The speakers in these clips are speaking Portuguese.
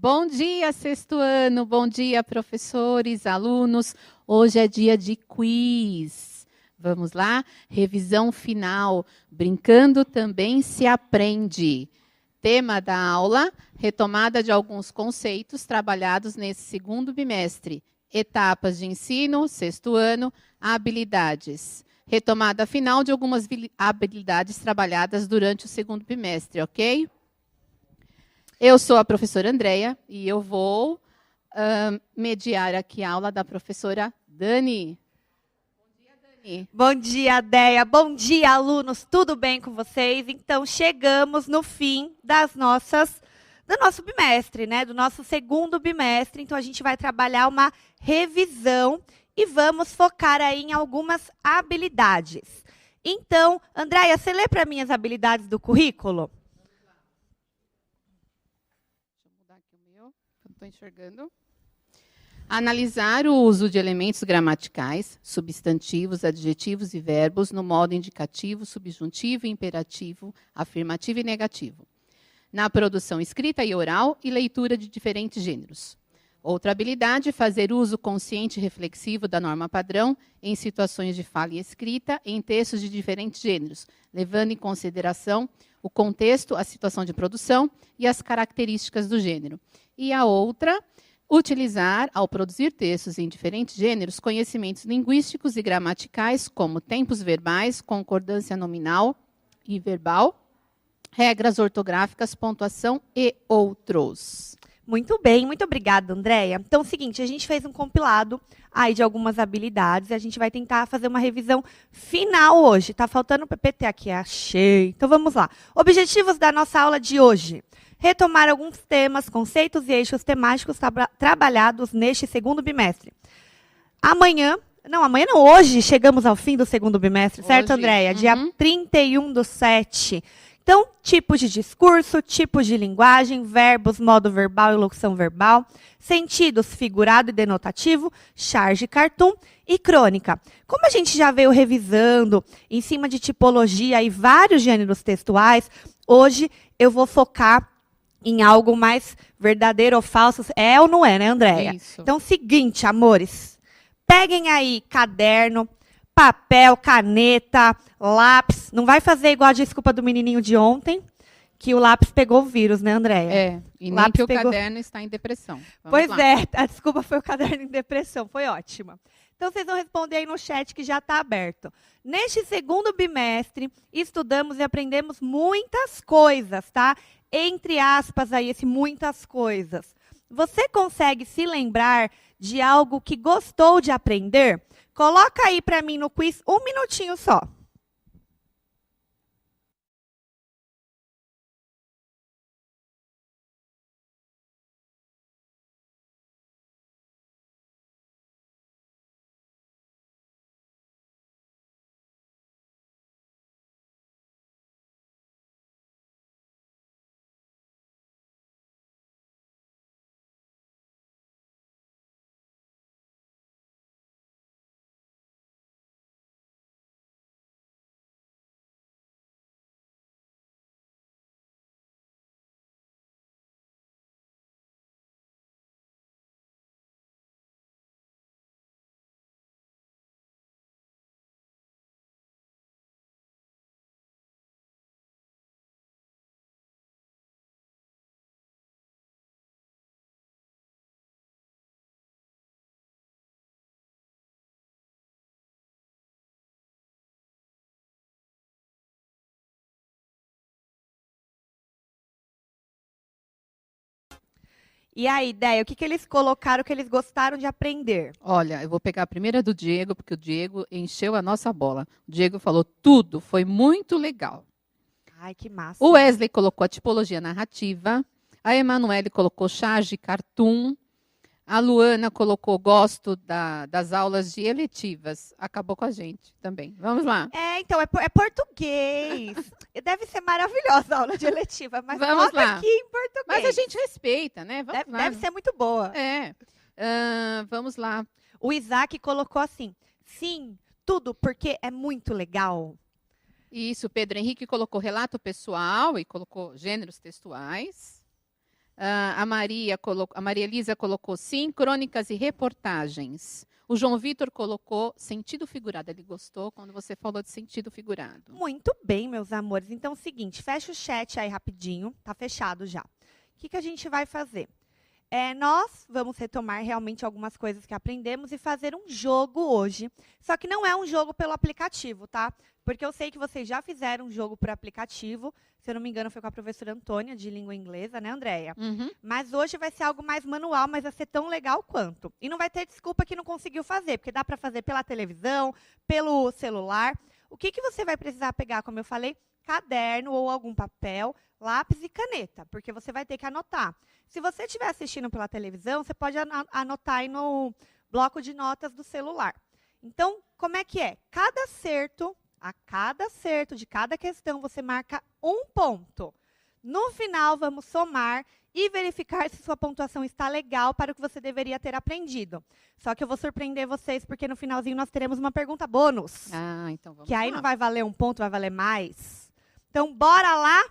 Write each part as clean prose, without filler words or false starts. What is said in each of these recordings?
Bom dia, sexto ano. Bom dia, professores, alunos. Hoje é dia de quiz. Vamos lá? Revisão final. Brincando também se aprende. Tema da aula: retomada de alguns conceitos trabalhados nesse segundo bimestre. Etapas de ensino, sexto ano, habilidades. Retomada final de algumas habilidades trabalhadas durante o segundo bimestre, ok? Eu sou a professora Andréia e eu vou mediar aqui a aula da professora Dani. Bom dia, Dani. Bom dia, Déia. Bom dia, alunos. Tudo bem com vocês? Então, chegamos no fim do nosso bimestre, né? Do nosso segundo bimestre. Então, a gente vai trabalhar uma revisão e vamos focar aí em algumas habilidades. Então, Andréia, você lê para mim as habilidades do currículo? Estou enxergando. Analisar o uso de elementos gramaticais, substantivos, adjetivos e verbos no modo indicativo, subjuntivo, imperativo, afirmativo e negativo. Na produção escrita e oral e leitura de diferentes gêneros. Outra habilidade, fazer uso consciente e reflexivo da norma padrão em situações de fala e escrita em textos de diferentes gêneros, levando em consideração o contexto, a situação de produção e as características do gênero. E a outra, utilizar, ao produzir textos em diferentes gêneros, conhecimentos linguísticos e gramaticais, como tempos verbais, concordância nominal e verbal, regras ortográficas, pontuação e outros. Muito bem, muito obrigada, Andréia. Então, é o seguinte, a gente fez um compilado aí de algumas habilidades e a gente vai tentar fazer uma revisão final hoje. Está faltando o PPT aqui, achei. Então, vamos lá. Objetivos da nossa aula de hoje. Retomar alguns temas, conceitos e eixos temáticos trabalhados neste segundo bimestre. Hoje chegamos ao fim do segundo bimestre, certo, Andréia? Dia 31/7. Então, tipos de discurso, tipos de linguagem, verbos, modo verbal e locução verbal, sentidos figurado e denotativo, charge, cartoon e crônica. Como a gente já veio revisando em cima de tipologia e vários gêneros textuais, hoje eu vou focar em algo mais verdadeiro ou falso. É ou não é, né, Andréia? Isso. Então, seguinte, amores. Peguem aí caderno, papel, caneta, lápis. Não vai fazer igual a desculpa do menininho de ontem, que o lápis pegou o vírus, né, Andréia? É, e nem que o caderno está em depressão. Pois é, a desculpa foi o caderno em depressão, foi ótima. Então, vocês vão responder aí no chat que já está aberto. Neste segundo bimestre, estudamos e aprendemos muitas coisas, tá? Entre aspas, aí, esse muitas coisas. Você consegue se lembrar de algo que gostou de aprender? Coloca aí para mim no quiz 1 minutinho só. E a ideia, o que eles colocaram que eles gostaram de aprender? Olha, eu vou pegar a primeira do Diego, porque o Diego encheu a nossa bola. O Diego falou tudo, foi muito legal. Ai, que massa. O Wesley colocou a tipologia narrativa. A Emanuele colocou charge, cartoon. A Luana colocou gosto das aulas de eletivas. Acabou com a gente também. Vamos lá. Então, é português. Deve ser maravilhosa a aula de eletiva, mas vamos coloca lá. aqui em português. Mas a gente respeita, né? Vamos lá. Deve ser muito boa. Vamos lá. O Isaac colocou assim, sim, tudo, porque é muito legal. Isso, o Pedro Henrique colocou relato pessoal e colocou gêneros textuais. A Maria Elisa colocou sim, crônicas e reportagens. O João Vitor colocou sentido figurado. Ele gostou quando você falou de sentido figurado. Muito bem, meus amores. Então, é o seguinte, fecha o chat aí rapidinho. Tá fechado já. O que a gente vai fazer? Nós vamos retomar realmente algumas coisas que aprendemos e fazer um jogo hoje. Só que não é um jogo pelo aplicativo, tá? Porque eu sei que vocês já fizeram um jogo por aplicativo. Se eu não me engano, foi com a professora Antônia, de língua inglesa, né, Andréia? Uhum. Mas hoje vai ser algo mais manual, mas vai ser tão legal quanto. E não vai ter desculpa que não conseguiu fazer, porque dá para fazer pela televisão, pelo celular. O que você vai precisar pegar, como eu falei? Caderno ou algum papel, lápis e caneta, porque você vai ter que anotar. Se você estiver assistindo pela televisão, você pode anotar aí no bloco de notas do celular. Então, como é que é? A cada acerto de cada questão, você marca um ponto. No final, vamos somar e verificar se sua pontuação está legal para o que você deveria ter aprendido. Só que eu vou surpreender vocês, porque no finalzinho nós teremos uma pergunta bônus. Então vamos que aí lá. não vai valer um ponto, vai valer mais. Então, bora lá.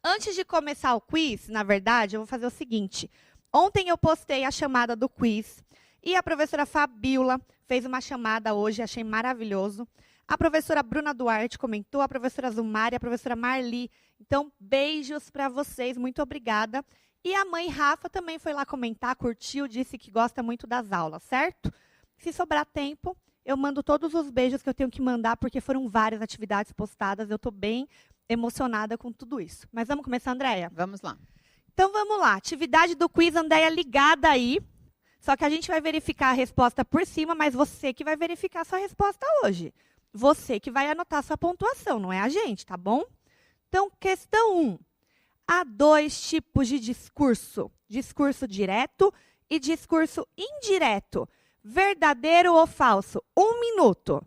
Antes de começar o quiz, na verdade, eu vou fazer o seguinte. Ontem eu postei a chamada do quiz e a professora Fabiola fez uma chamada hoje, achei maravilhoso. A professora Bruna Duarte comentou, a professora Zumari, a professora Marli. Então, beijos para vocês, muito obrigada. E a mãe Rafa também foi lá comentar, curtiu, disse que gosta muito das aulas, certo? Se sobrar tempo, eu mando todos os beijos que eu tenho que mandar, porque foram várias atividades postadas, eu estou bem emocionada com tudo isso. Mas vamos começar, Andréia? Vamos lá. Então, vamos lá. Atividade do quiz, Andréia, ligada aí. Só que a gente vai verificar a resposta por cima, mas você que vai verificar a sua resposta hoje. Você que vai anotar a sua pontuação, não é a gente, tá bom? Então, questão 1. Há dois tipos de discurso. Discurso direto e discurso indireto. Verdadeiro ou falso? 1 minuto.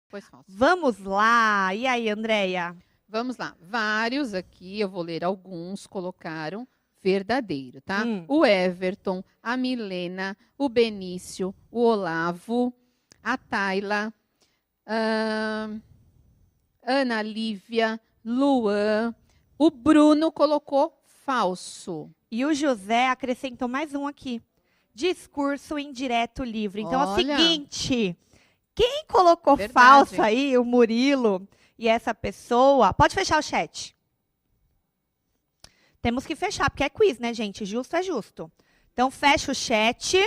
Pois falso. Vamos lá. E aí, Andréia? Vamos lá. Vários aqui, eu vou ler alguns, colocaram verdadeiro, tá? O Everton, a Milena, o Benício, o Olavo, a Tayla, Ana Lívia, Luan. O Bruno colocou falso. E o José acrescentou mais um aqui. Discurso indireto livre. Então, Olha. é o seguinte. Quem colocou Verdade. falso aí, o Murilo e essa pessoa... Pode fechar o chat. Temos que fechar, porque é quiz, né, gente? Justo é justo. Então, fecha o chat.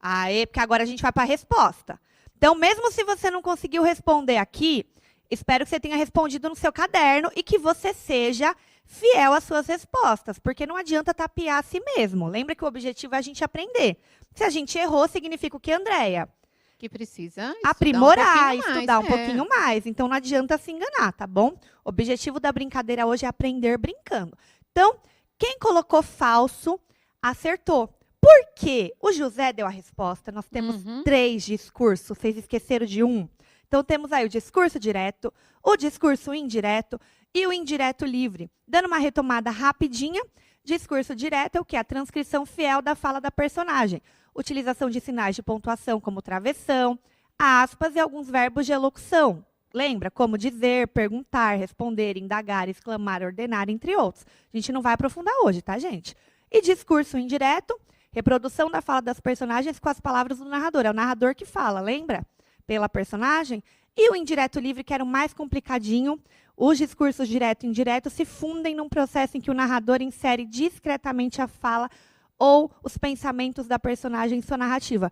Aê, porque agora a gente vai para a resposta. Então, mesmo se você não conseguiu responder aqui, espero que você tenha respondido no seu caderno e que você seja fiel às suas respostas, porque não adianta tapear a si mesmo. Lembra que o objetivo é a gente aprender. Se a gente errou, significa o que, Andréia? Que precisa aprimorar, estudar um pouquinho mais. Então, não adianta se enganar, tá bom? O objetivo da brincadeira hoje é aprender brincando. Então, quem colocou falso, acertou. Por quê? O José deu a resposta. Nós temos 3 discursos. Vocês esqueceram de um. Então, temos aí o discurso direto, o discurso indireto e o indireto livre. Dando uma retomada rapidinha, discurso direto é o que? A transcrição fiel da fala da personagem. Utilização de sinais de pontuação como travessão, aspas e alguns verbos de elocução. Lembra? Como dizer, perguntar, responder, indagar, exclamar, ordenar, entre outros. A gente não vai aprofundar hoje, tá, gente? E discurso indireto, reprodução da fala das personagens com as palavras do narrador. É o narrador que fala, lembra? Pela personagem. E o indireto livre, que era o mais complicadinho. Os discursos direto e indireto se fundem num processo em que o narrador insere discretamente a fala ou os pensamentos da personagem em sua narrativa.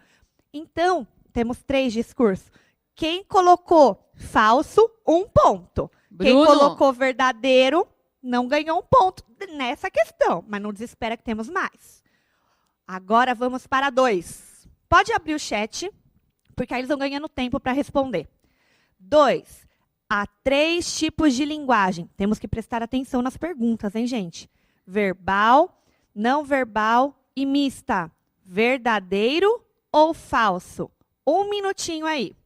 Então, temos 3 discursos. Quem colocou falso, 1 ponto. Bruno. Quem colocou verdadeiro, não ganhou 1 ponto nessa questão. Mas não desespera que temos mais. Agora vamos para 2. Pode abrir o chat, porque aí eles vão ganhando tempo para responder. 2. Há 3 tipos de linguagem. Temos que prestar atenção nas perguntas, hein, gente? Verbal, não verbal e mista. Verdadeiro ou falso? 1 minutinho aí.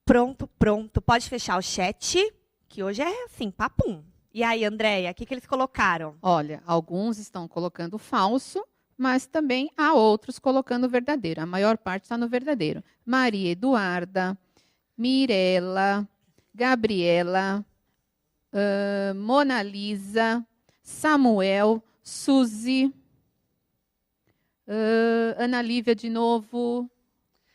Pronto, pronto. Pode fechar o chat, que hoje é assim, papum. E aí, Andréia, o que eles colocaram? Olha, alguns estão colocando falso, mas também há outros colocando verdadeiro. A maior parte está no verdadeiro. Maria Eduarda, Mirela, Gabriela, Mona Lisa, Samuel, Suzy, Ana Lívia de novo,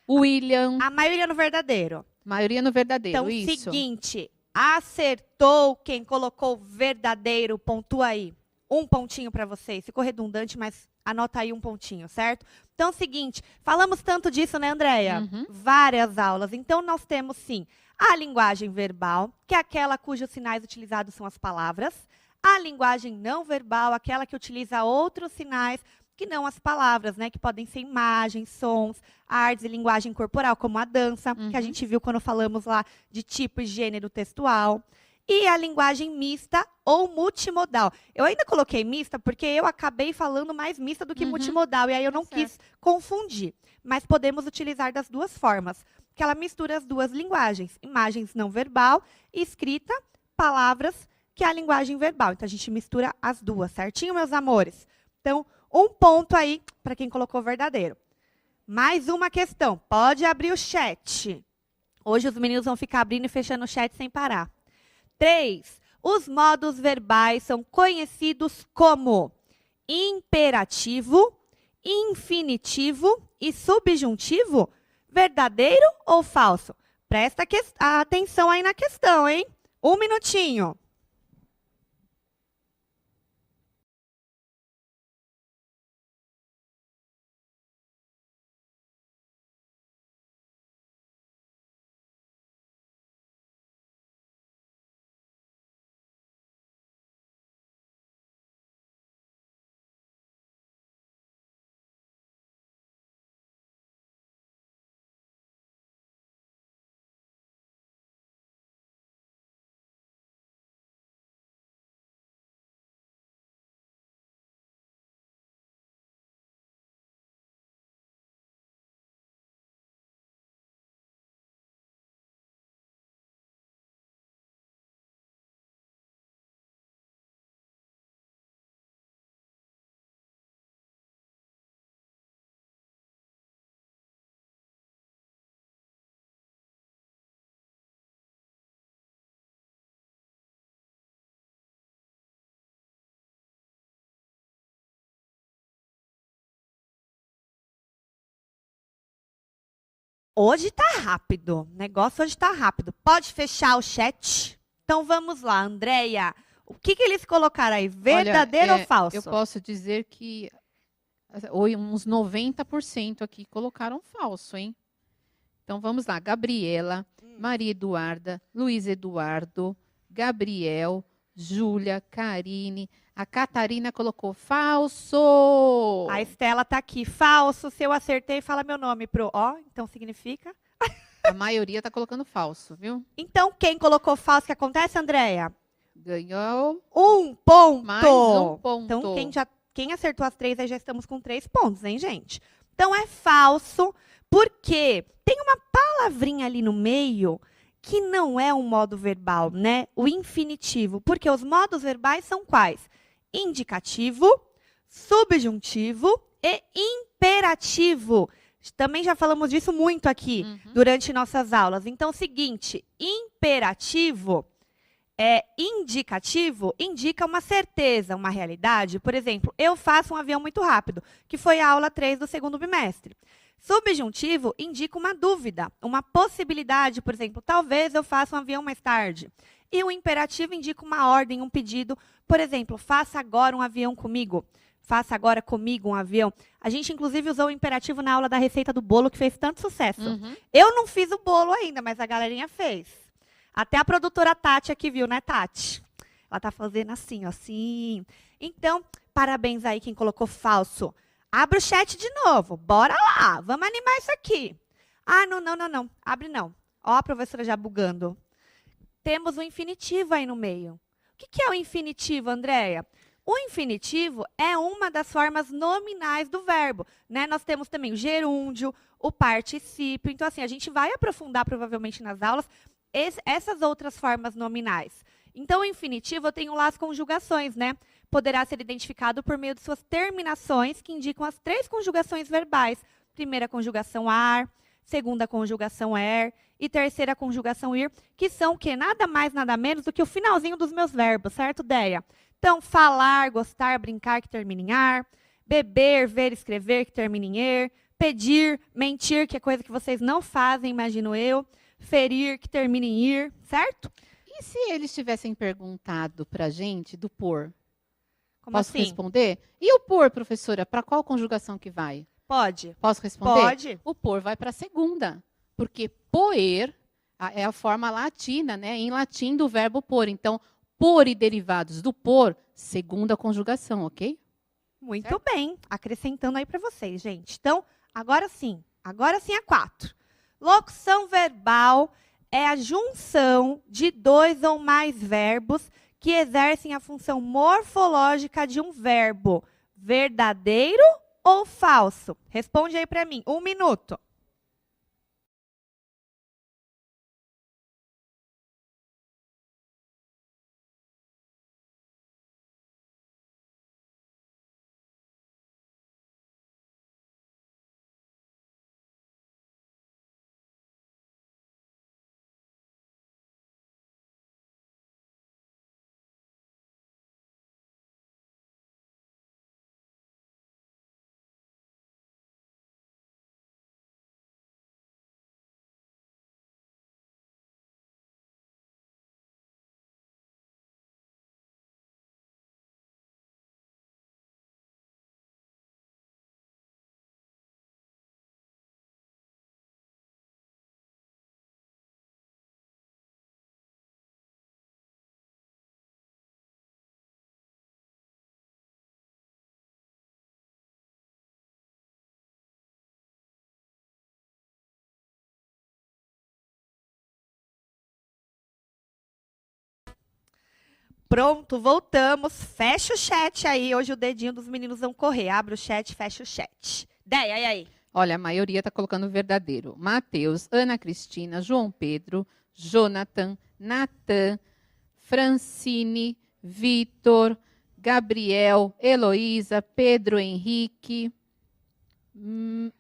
William. A maioria no verdadeiro. Maioria no verdadeiro, então, isso. Então, seguinte, acertou quem colocou verdadeiro, pontua aí. 1 pontinho para vocês. Ficou redundante, mas anota aí 1 pontinho, certo? Então, seguinte, falamos tanto disso, né, Andréia? Uhum. Várias aulas. Então, nós temos, sim, a linguagem verbal, que é aquela cujos sinais utilizados são as palavras. A linguagem não verbal, aquela que utiliza outros sinais que não as palavras, né? Que podem ser imagens, sons, artes e linguagem corporal, como a dança, que a gente viu quando falamos lá de tipo e gênero textual. E a linguagem mista ou multimodal. Eu ainda coloquei mista porque eu acabei falando mais mista do que multimodal, e aí eu não quis confundir. Mas podemos utilizar das 2 formas, que ela mistura as 2 linguagens, imagens não verbal e escrita, palavras, que é a linguagem verbal. Então, a gente mistura as 2, certinho, meus amores? Então, 1 ponto aí para quem colocou verdadeiro. Mais uma questão. Pode abrir o chat. Hoje os meninos vão ficar abrindo e fechando o chat sem parar. 3. Os modos verbais são conhecidos como imperativo, infinitivo e subjuntivo. Verdadeiro ou falso? Presta atenção aí na questão, hein? 1 minutinho. Hoje tá rápido. O negócio hoje tá rápido. Pode fechar o chat? Então vamos lá, Andréia. O que eles colocaram aí? Verdadeiro ou falso? Eu posso dizer que uns 90% aqui colocaram falso, hein? Então vamos lá. Gabriela, Maria Eduarda, Luiz Eduardo, Gabriel, Júlia, Karine. A Catarina colocou falso. A Estela tá aqui. Falso. Se eu acertei, fala meu nome pro. Ó, então significa. A maioria tá colocando falso, viu? Então, quem colocou falso, o que acontece, Andréia? Ganhou 1 ponto. mais um ponto. Então, quem acertou as 3, aí já estamos com 3 pontos, hein, gente? Então, é falso, porque tem uma palavrinha ali no meio que não é um modo verbal, né? O infinitivo. Porque os modos verbais são quais? Indicativo, subjuntivo e imperativo. Também já falamos disso muito aqui durante nossas aulas. Então, seguinte, imperativo indicativo, indica uma certeza, uma realidade. Por exemplo, eu faço um avião muito rápido, que foi a aula 3 do segundo bimestre. Subjuntivo indica uma dúvida, uma possibilidade. Por exemplo, talvez eu faça um avião mais tarde. E o imperativo indica uma ordem, um pedido. Por exemplo, faça agora um avião comigo. Faça agora comigo um avião. A gente, inclusive, usou o imperativo na aula da receita do bolo, que fez tanto sucesso. Eu não fiz o bolo ainda, mas a galerinha fez. Até a produtora Tati aqui viu, né, Tati? Ela tá fazendo assim, ó, assim. Então, parabéns aí quem colocou falso. Abre o chat de novo. Bora lá. Vamos animar isso aqui. Ah, não. Abre não. Ó, a professora já bugando. Temos o infinitivo aí no meio. O que é o infinitivo, Andréia? O infinitivo é uma das formas nominais do verbo, né? Nós temos também o gerúndio, o particípio. Então, assim, a gente vai aprofundar provavelmente nas aulas essas outras formas nominais. Então, o infinitivo, eu tenho lá as conjugações, né? Poderá ser identificado por meio de suas terminações, que indicam as 3 conjugações verbais. Primeira conjugação ar, segunda conjugação er e terceira conjugação ir, que são o quê? Nada mais, nada menos do que o finalzinho dos meus verbos, certo, Deia? Então, falar, gostar, brincar, que termina em ar. Beber, ver, escrever, que termina em er. Pedir, mentir, que é coisa que vocês não fazem, imagino eu. Ferir, que termina em ir, certo? E se eles tivessem perguntado para a gente do por? Como Posso assim? responder? E o por, professora, para qual conjugação que vai? Pode. Posso responder? Pode. O por vai para a segunda, porque poer é a forma latina, né? Em latim do verbo por. Então, por e derivados do por, segunda conjugação, ok? Muito certo? bem. Acrescentando aí para vocês, gente. Então, agora sim é 4. Locução verbal é a junção de 2 ou mais verbos que exercem a função morfológica de um verbo. Verdadeiro ou falso? Responde aí para mim. 1 minuto. Pronto, voltamos. Fecha o chat aí. Hoje o dedinho dos meninos vão correr. Abre o chat, fecha o chat. Deia, aí. Olha, a maioria está colocando verdadeiro. Mateus, Ana Cristina, João Pedro, Jonathan, Natan, Francine, Vitor, Gabriel, Heloísa, Pedro Henrique.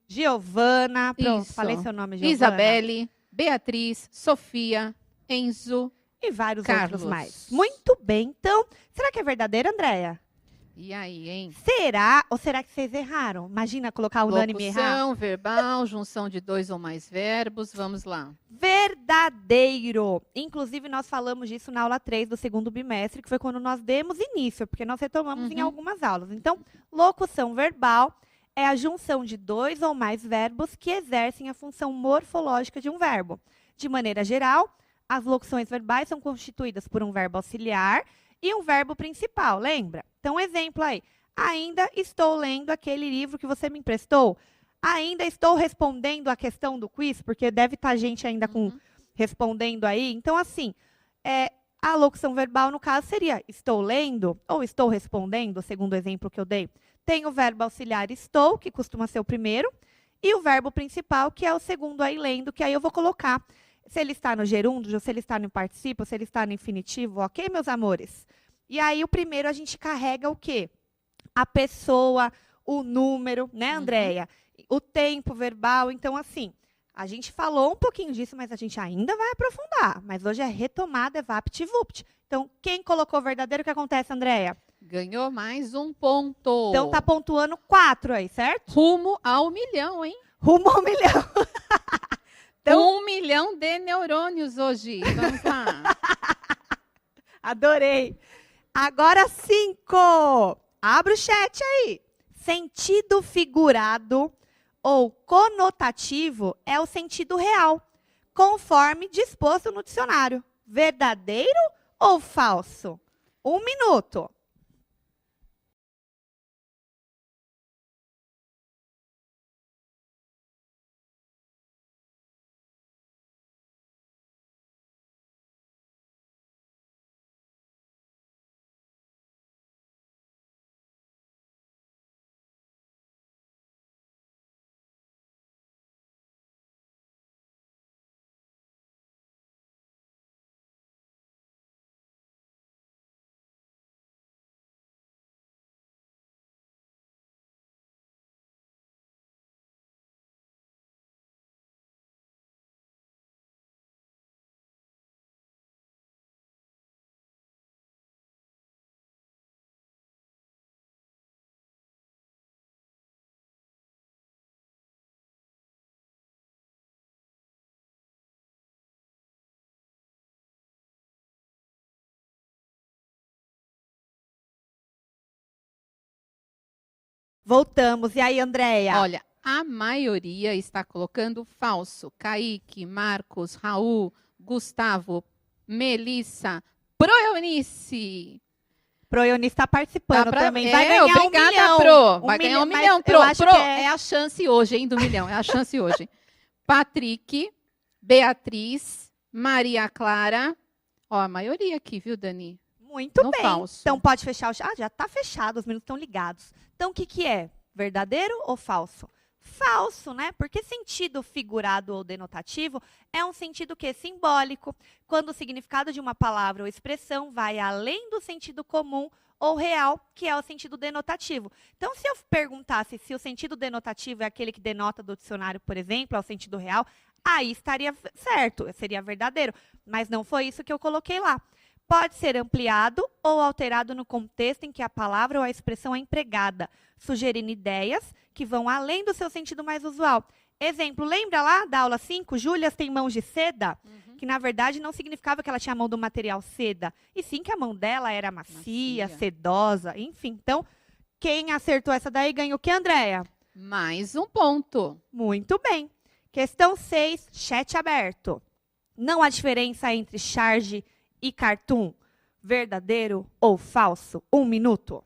Giovana. Pronto, Isso. falei seu nome, Giovana. Isabelle, Beatriz, Sofia, Enzo. E vários Carlos. outros mais. Muito bem. Então, será que é verdadeiro, Andréia? E aí, hein? Será? Ou será que vocês erraram? Imagina colocar unânime e errar. Locução, verbal, junção de 2 ou mais verbos. Vamos lá. Verdadeiro. Inclusive, nós falamos disso na aula 3 do segundo bimestre, que foi quando nós demos início, porque nós retomamos em algumas aulas. Então, locução verbal é a junção de 2 ou mais verbos que exercem a função morfológica de um verbo. De maneira geral, as locuções verbais são constituídas por um verbo auxiliar e um verbo principal, lembra? Então, exemplo aí. Ainda estou lendo aquele livro que você me emprestou. Ainda estou respondendo a questão do quiz, porque deve estar gente ainda respondendo aí. Então, assim, a locução verbal, no caso, seria estou lendo ou estou respondendo, segundo o exemplo que eu dei. Tem o verbo auxiliar estou, que costuma ser o primeiro, e o verbo principal, que é o segundo aí, lendo, que aí eu vou colocar se ele está no gerúndio, se ele está no particípio, se ele está no infinitivo, ok, meus amores? E aí, o primeiro, a gente carrega o quê? A pessoa, o número, né, Andréia? O tempo verbal. Então, assim, a gente falou um pouquinho disso, mas a gente ainda vai aprofundar. Mas hoje é retomada, é vapt-vupt. Então, quem colocou verdadeiro, o que acontece, Andréia? Ganhou mais um ponto. Então, tá pontuando 4 aí, certo? Rumo ao 1 milhão, hein? Rumo ao 1 milhão. Então, 1 milhão de neurônios hoje. Vamos lá. Adorei. Agora 5. Abre o chat aí. Sentido figurado ou conotativo é o sentido real, conforme disposto no dicionário. Verdadeiro ou falso? 1 minuto. Voltamos. E aí, Andréia? Olha, a maioria está colocando falso. Kaique, Marcos, Raul, Gustavo, Melissa, Proeunice. Proeunice está participando também. Vai ganhar obrigada, 1 milhão. Pro. Vai ganhar 1 milhão, Pro. Pro, é a chance hoje, hein, do milhão. É a chance hoje. Patrick, Beatriz, Maria Clara. Ó, a maioria aqui, viu, Dani? Muito no bem. Falso. Então, pode fechar o chat. Ah, já está fechado, os meninos estão ligados. Então, o que é? Verdadeiro ou falso? Falso, né? Porque sentido figurado ou denotativo é um sentido que é simbólico, quando o significado de uma palavra ou expressão vai além do sentido comum ou real, que é o sentido denotativo. Então, se eu perguntasse se o sentido denotativo é aquele que denota do dicionário, por exemplo, é o sentido real, aí estaria certo, seria verdadeiro. Mas não foi isso que eu coloquei lá. Pode ser ampliado ou alterado no contexto em que a palavra ou a expressão é empregada, sugerindo ideias que vão além do seu sentido mais usual. Exemplo, lembra lá da aula 5, Júlia tem mãos de seda? Que, na verdade, não significava que ela tinha a mão do material seda, e sim que a mão dela era macia, sedosa, enfim. Então, quem acertou essa daí ganhou o que, Andréia? Mais um ponto. Muito bem. Questão 6, chat aberto. Não há diferença entre charge e cartoon, verdadeiro ou falso? 1 minuto.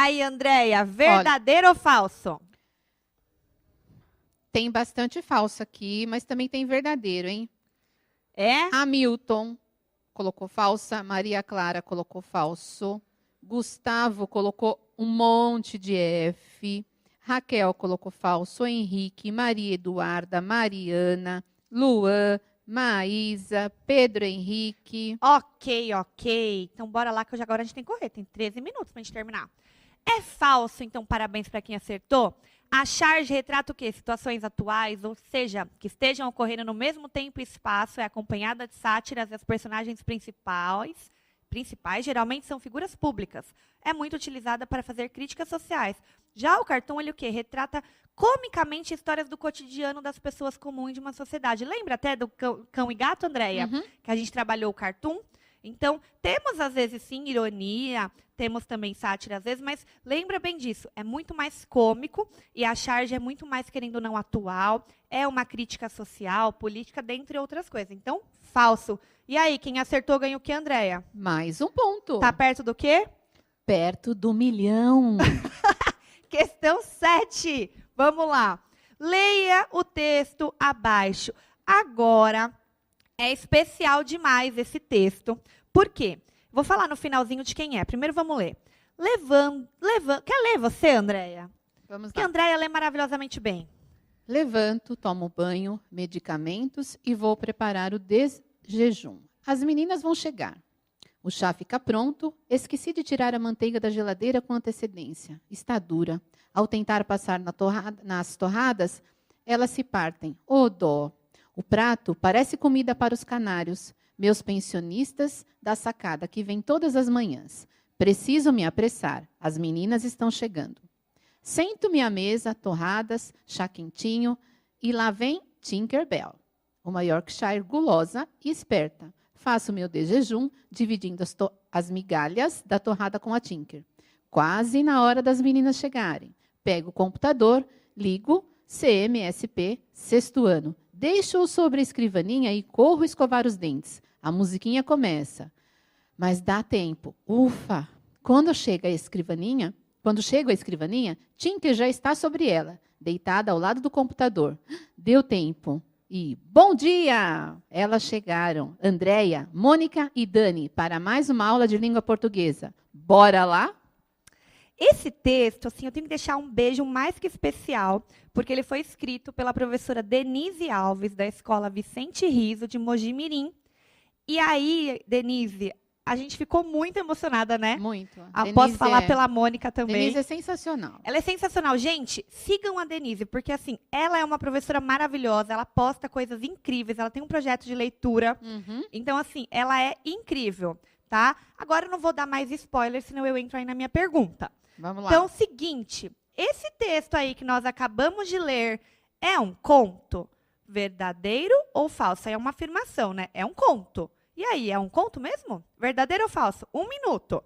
aí, Andréia, verdadeiro ou falso? Tem bastante falso aqui, mas também tem verdadeiro, hein? É? Hamilton colocou falsa, Maria Clara colocou falso, Gustavo colocou um monte de F, Raquel colocou falso, Henrique, Maria Eduarda, Mariana, Luan, Maísa, Pedro Henrique. Ok. Então, bora lá, que agora a gente tem que correr. Tem 13 minutos pra gente terminar. É falso, então, parabéns para quem acertou. A charge retrata o quê? Situações atuais, ou seja, que estejam ocorrendo no mesmo tempo e espaço, é acompanhada de sátiras e as personagens principais geralmente são figuras públicas. É muito utilizada para fazer críticas sociais. Já o cartoon, ele o quê? Retrata comicamente histórias do cotidiano das pessoas comuns de uma sociedade. Lembra até do Cão e Gato, Andréia? Uhum. Que a gente trabalhou o cartoon? Então, temos, às vezes, sim, ironia, temos também sátira, às vezes, mas lembra bem disso, é muito mais cômico e a charge é muito mais, querendo ou não, atual, é uma crítica social, política, dentre outras coisas. Então, falso. E aí, quem acertou ganha o quê, Andréia? Mais um ponto. Tá perto do quê? Perto do 1 milhão. Questão 7. Vamos lá. Leia o texto abaixo. Agora, é especial demais esse texto. Por quê? Vou falar no finalzinho de quem é. Primeiro vamos ler. Quer ler você, Andréia? Vamos Porque lá. a Andréia lê maravilhosamente bem. Levanto, tomo banho, medicamentos e vou preparar o desjejum. As meninas vão chegar. O chá fica pronto. Esqueci de tirar a manteiga da geladeira com antecedência. Está dura. Ao tentar passar nas torradas, elas se partem. Oh, dó! O prato parece comida para os canários, meus pensionistas da sacada, que vêm todas as manhãs. Preciso me apressar. As meninas estão chegando. Sento-me à mesa, torradas, chá quentinho, e lá vem Tinkerbell, uma Yorkshire gulosa e esperta. Faço meu desjejum, dividindo as migalhas da torrada com a Tinker. Quase na hora das meninas chegarem. Pego o computador, ligo, CMSP, 6º ano. Deixo-o sobre a escrivaninha e corro escovar os dentes. A musiquinha começa. Mas dá tempo. Ufa! Quando chego à escrivaninha, Tinker já está sobre ela, deitada ao lado do computador. Deu tempo. E, bom dia! Elas chegaram, Andréia, Mônica e Dani, para mais uma aula de língua portuguesa. Bora lá? Esse texto, assim, eu tenho que deixar um beijo mais que especial, porque ele foi escrito pela professora Denise Alves, da Escola Vicente Riso, de Mogi Mirim. E aí, Denise, a gente ficou muito emocionada, né? Muito. Posso falar pela Mônica também. Denise é sensacional. Ela é sensacional. Gente, sigam a Denise, porque assim, ela é uma professora maravilhosa, ela posta coisas incríveis, ela tem um projeto de leitura. Uhum. Então, assim, ela é incrível, tá? Agora eu não vou dar mais spoilers, senão eu entro aí na minha pergunta. Vamos lá. Então, seguinte, esse texto aí que nós acabamos de ler é um conto? Verdadeiro ou falso? Aí é uma afirmação, né? É um conto. E aí, é um conto mesmo? Verdadeiro ou falso? 1 minuto.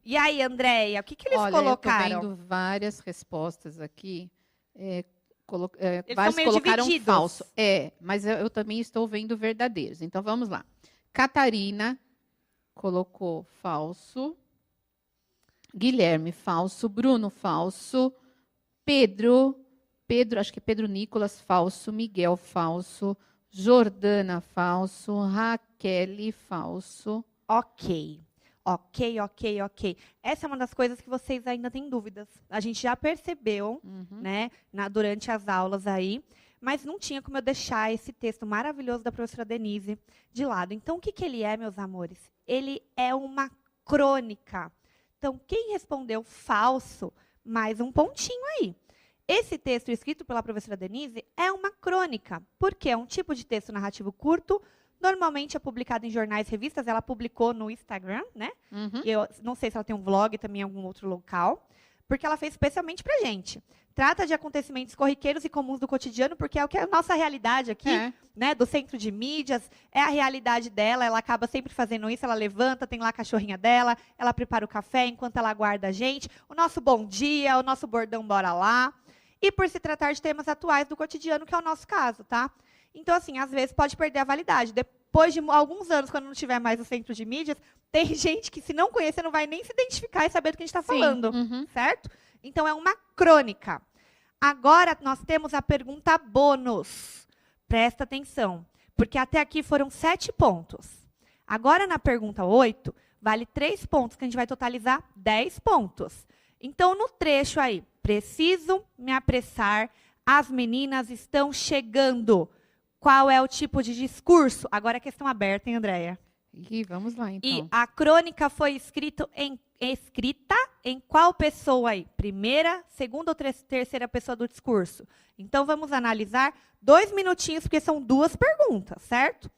E aí, Andréia, o que eles colocaram? Eu estou vendo várias respostas aqui. Eles vários são meio colocaram divididos. falso. Mas eu também estou vendo verdadeiros. Então, vamos lá. Catarina colocou falso. Guilherme, falso. Bruno, falso. Pedro, acho que Pedro Nicolas, falso. Miguel, falso. Jordana, falso. Raquel, falso. Ok. Essa é uma das coisas que vocês ainda têm dúvidas. A gente já percebeu, né, durante as aulas aí, mas não tinha como eu deixar esse texto maravilhoso da professora Denise de lado. Então, o que, que ele é, meus amores? Ele é uma crônica. Então, quem respondeu falso, mais um pontinho aí. Esse texto escrito pela professora Denise é uma crônica, porque é um tipo de texto narrativo curto, normalmente é publicado em jornais e revistas, ela publicou no Instagram, né? Eu não sei se ela tem um vlog também em algum outro local, porque ela fez especialmente pra gente. Trata de acontecimentos corriqueiros e comuns do cotidiano, porque é o que é a nossa realidade aqui, né, do centro de mídias, é a realidade dela, ela acaba sempre fazendo isso, ela levanta, tem lá a cachorrinha dela, ela prepara o café enquanto ela aguarda a gente, o nosso bom dia, o nosso bordão bora lá, e por se tratar de temas atuais do cotidiano, que é o nosso caso, tá? Então, assim, às vezes pode perder a validade. Depois de alguns anos, quando não tiver mais o centro de mídias, tem gente que, se não conhecer, não vai nem se identificar e saber do que a gente está falando, certo? Então, é uma crônica. Agora, nós temos a pergunta bônus. Presta atenção, porque até aqui foram 7 pontos. Agora, na pergunta 8, vale 3 pontos, que a gente vai totalizar 10 pontos. Então, no trecho aí, preciso me apressar, as meninas estão chegando. Qual é o tipo de discurso? Agora é questão aberta, hein, Andréia? E vamos lá, então. E a crônica foi escrita em qual pessoa aí? Primeira, segunda ou terceira pessoa do discurso? Então, vamos analisar 2 minutinhos, porque são 2 perguntas, certo?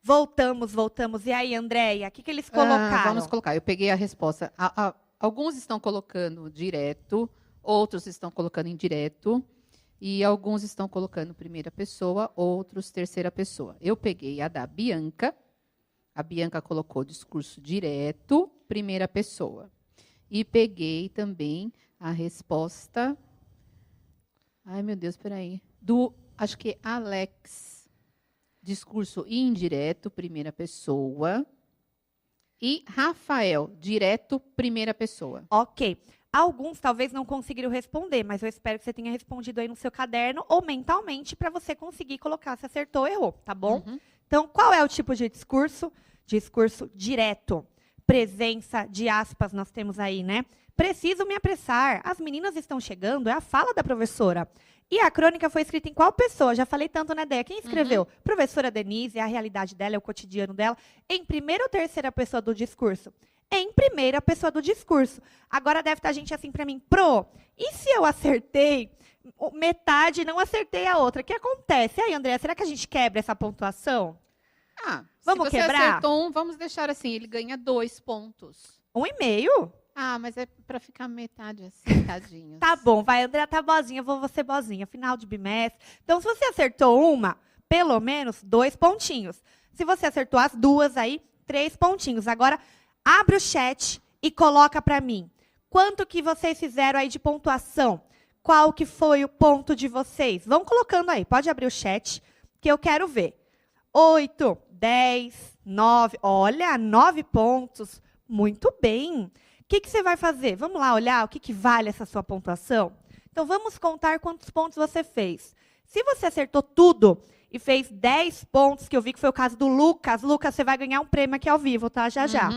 Voltamos. E aí, Andréia, o que eles colocaram? Vamos colocar. Eu peguei a resposta. Alguns estão colocando direto, outros estão colocando indireto, e alguns estão colocando primeira pessoa, outros terceira pessoa. Eu peguei a da Bianca. A Bianca colocou discurso direto, primeira pessoa. E peguei também a resposta... Ai, meu Deus, espera aí. Acho que Alex... Discurso indireto, primeira pessoa. E Rafael, direto, primeira pessoa. Ok. Alguns talvez não conseguiram responder, mas eu espero que você tenha respondido aí no seu caderno ou mentalmente para você conseguir colocar se acertou ou errou, tá bom? Então, qual é o tipo de discurso? Discurso direto. Presença de aspas nós temos aí, né? Preciso me apressar. As meninas estão chegando, é a fala da professora. E a crônica foi escrita em qual pessoa? Já falei tanto, né, Déia? Quem escreveu? Professora Denise, é a realidade dela, é o cotidiano dela. Em primeira ou terceira pessoa do discurso? Em primeira pessoa do discurso. Agora deve estar gente assim para mim, e se eu acertei metade e não acertei a outra? O que acontece? E aí, Andréia, será que a gente quebra essa pontuação? Vamos quebrar? Se você acertou vamos deixar assim, ele ganha 2 pontos. 1,5? Ah, mas é para ficar metade assim, tadinhos. Tá bom, vai, André, tá boazinha, vou você boazinha, final de bimestre. Então, se você acertou uma, pelo menos 2 pontinhos. Se você acertou as duas aí, 3 pontinhos. Agora, abre o chat e coloca para mim. Quanto que vocês fizeram aí de pontuação? Qual que foi o ponto de vocês? Vão colocando aí, pode abrir o chat, que eu quero ver. 8, 10, 9, olha, 9 pontos. Muito bem. O que você vai fazer? Vamos lá olhar o que vale essa sua pontuação? Então, vamos contar quantos pontos você fez. Se você acertou tudo e fez 10 pontos, que eu vi que foi o caso do Lucas, Lucas, você vai ganhar um prêmio aqui ao vivo, tá? Já, já.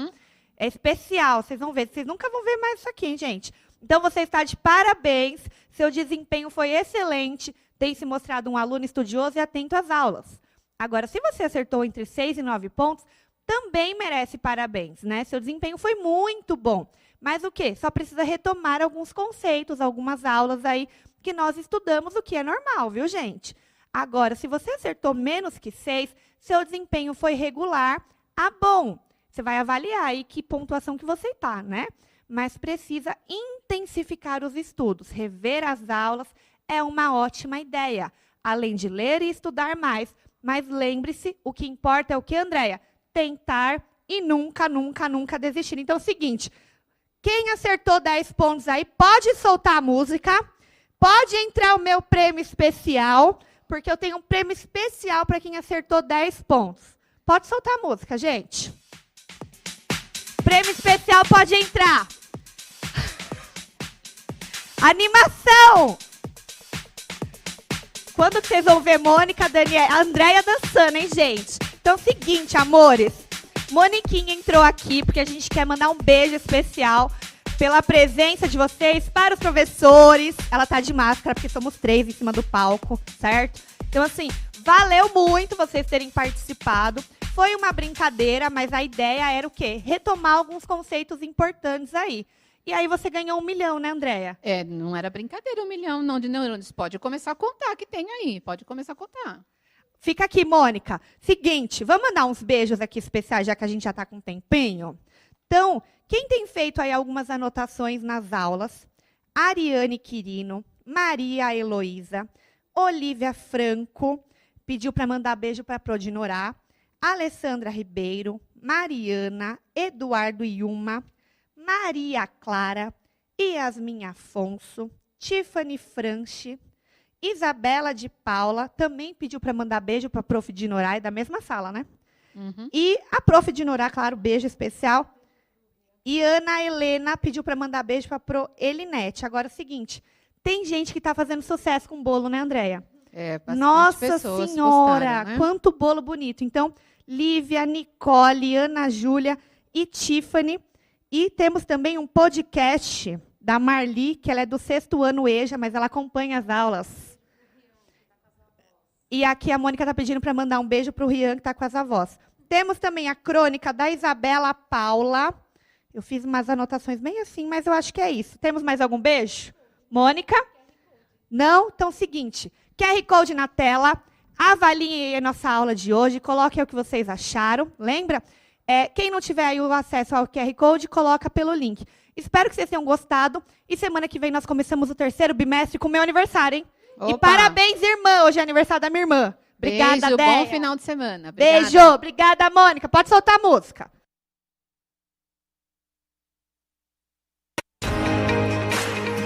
É especial, vocês vão ver. Vocês nunca vão ver mais isso aqui, hein, gente? Então, você está de parabéns. Seu desempenho foi excelente. Tem se mostrado um aluno estudioso e atento às aulas. Agora, se você acertou entre 6 e 9 pontos, também merece parabéns, né? Seu desempenho foi muito bom. Mas o quê? Só precisa retomar alguns conceitos, algumas aulas aí que nós estudamos, o que é normal, viu, gente? Agora, se você acertou menos que 6, seu desempenho foi regular a bom. Você vai avaliar aí que pontuação que você está, né? Mas precisa intensificar os estudos. Rever as aulas é uma ótima ideia. Além de ler e estudar mais. Mas lembre-se, o que importa é o que, Andréia? Tentar e nunca, nunca, nunca desistir. Então, é o seguinte, quem acertou 10 pontos aí, pode soltar a música, pode entrar o meu prêmio especial, porque eu tenho um prêmio especial para quem acertou 10 pontos. Pode soltar a música, gente. Prêmio especial pode entrar. Animação! Quando vocês vão ver Mônica, Daniela, Andréia dançando, hein, gente? Então, seguinte, amores. Moniquinha entrou aqui porque a gente quer mandar um beijo especial pela presença de vocês para os professores. Ela tá de máscara porque somos 3 em cima do palco, certo? Então, assim, valeu muito vocês terem participado. Foi uma brincadeira, mas a ideia era o quê? Retomar alguns conceitos importantes aí. E aí você ganhou 1 milhão, né, Andréia? É, não era brincadeira 1 milhão não de neurônios. Pode começar a contar que tem aí. Pode começar a contar. Fica aqui, Mônica. Seguinte, vamos mandar uns beijos aqui especiais, já que a gente já está com um tempinho? Então, quem tem feito aí algumas anotações nas aulas? Ariane Quirino, Maria Heloísa, Olivia Franco, pediu para mandar beijo para a Prodinorá, Alessandra Ribeiro, Mariana, Eduardo Yuma, Maria Clara, Yasmin Afonso, Tiffany Franchi, Isabela de Paula, também pediu para mandar beijo para a Prof. Dinorá, é da mesma sala, né? E a Prof. Dinorá, claro, beijo especial. E Ana Helena pediu para mandar beijo para a Pro Elinete. Agora é o seguinte, tem gente que está fazendo sucesso com bolo, né, Andréia? É, bastante Nossa pessoas Senhora, postaram, né? quanto bolo bonito. Então, Lívia, Nicole, Ana Júlia e Tiffany. E temos também um podcast da Marli, que ela é do 6º ano EJA, mas ela acompanha as aulas. E aqui a Mônica está pedindo para mandar um beijo para o Rian, que está com as avós. Temos também a crônica da Isabela Paula. Eu fiz umas anotações bem assim, mas eu acho que é isso. Temos mais algum beijo? Mônica? Não? Então, seguinte, QR Code na tela, avaliem a nossa aula de hoje, coloquem o que vocês acharam. Lembra? Quem não tiver aí o acesso ao QR Code, coloca pelo link. Espero que vocês tenham gostado. E semana que vem nós começamos o 3º bimestre com o meu aniversário, hein? Opa. E parabéns, irmã. Hoje é aniversário da minha irmã. Obrigada, Beijo, Déia. bom final de semana. Obrigada. Beijo. Obrigada, Mônica. Pode soltar a música.